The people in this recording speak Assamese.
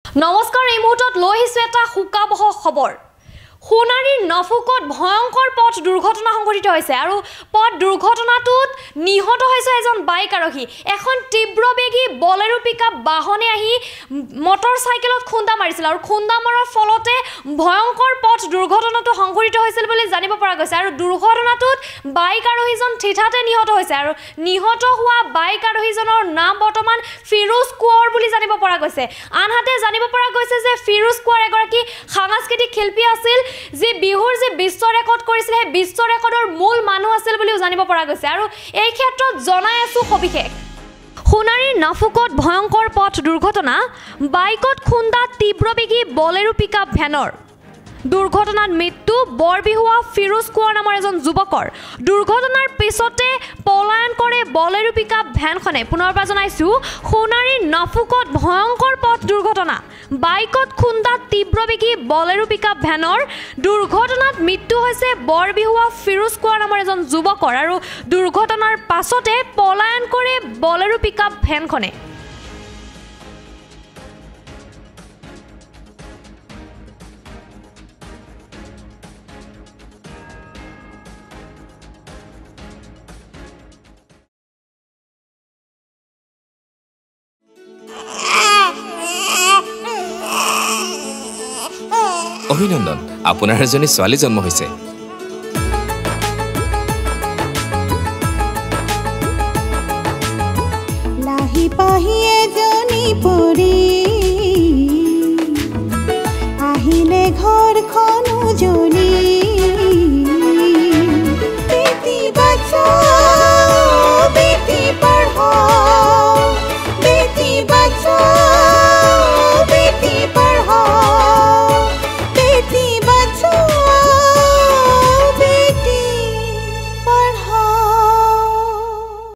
নমস্কাৰ এই মুহূৰ্তত লৈ আহিছোঁ এটা হুকাবহ খবৰ সোণাৰীৰ নফুকত ভয়ংকৰ পথ দুৰ্ঘটনা সংঘটিত হৈছে আৰু পথ দুৰ্ঘটনাটোত নিহত হৈছে এজন বাইক আৰোহী এখন তীব্ৰবেগী বলেৰো পিকআপ বাহনে আহি মটৰচাইকেলত খুন্দা মাৰিছিল আৰু খুন্দা মৰাৰ ফলতে ভয়ংকৰ পথ দুৰ্ঘটনাটো সংঘটিত হৈছিল বুলি জানিব পৰা গৈছে আৰু দুৰ্ঘটনাটোত বাইক আৰোহীজন ঠিঠাতে নিহত হৈছে আৰু নিহত হোৱা বাইক আৰোহীজনৰ নাম বৰ্তমান ফিৰোজ কোঁৱৰ বুলি জানিব পৰা গৈছে আনহাতে জানিব পৰা গৈছে যে ফিৰোজ কোঁৱৰ এগৰাকী সাংস্কৃতিক শিল্পী আছিল যে বিহুৰ যে বিশ্ব ৰেকৰ্ড কৰিছিল সেই বিশ্ব ৰেকৰ্ডৰ মূল মানুহ আছিল বুলিও জানিব পৰা গৈছে আৰু এই ক্ষেত্ৰত জনাই আছো সবিশেষ সোণাৰীৰ নফুকত ভয়ংকৰ পথ দুৰ্ঘটনা বাইকত খুন্দা তীব্ৰবেগী বলেৰো পিকআপ ভ্যানৰ দুৰ্ঘটনাত মৃত্যু বৰবিহুৱা ফিৰোজ কোঁৱৰ নামৰ এজন যুৱকৰ দুৰ্ঘটনাৰ পিছতে পলায়ন কৰে বলেৰো পিকআপ ভ্যানখনে পুনৰবাৰ জনাইছোঁ সোণাৰীৰ নফুকত ভয়ংকৰ পথ দুৰ্ঘটনা বাইকত খুন্দা তীব্ৰবেগী বলেৰো পিকআপ ভ্যানৰ দুৰ্ঘটনাত মৃত্যু হৈছে বৰবিহুৱা ফিৰোজ কোঁৱৰ নামৰ এজন যুৱকৰ আৰু দুৰ্ঘটনাৰ পাছতে পলায়ন কৰে বলেৰো পিকআপ ভ্যানখনে অভিনন্দন আপোনাৰ এজনী ছোৱালী জন্ম হৈছে লাহি পাহি এজনী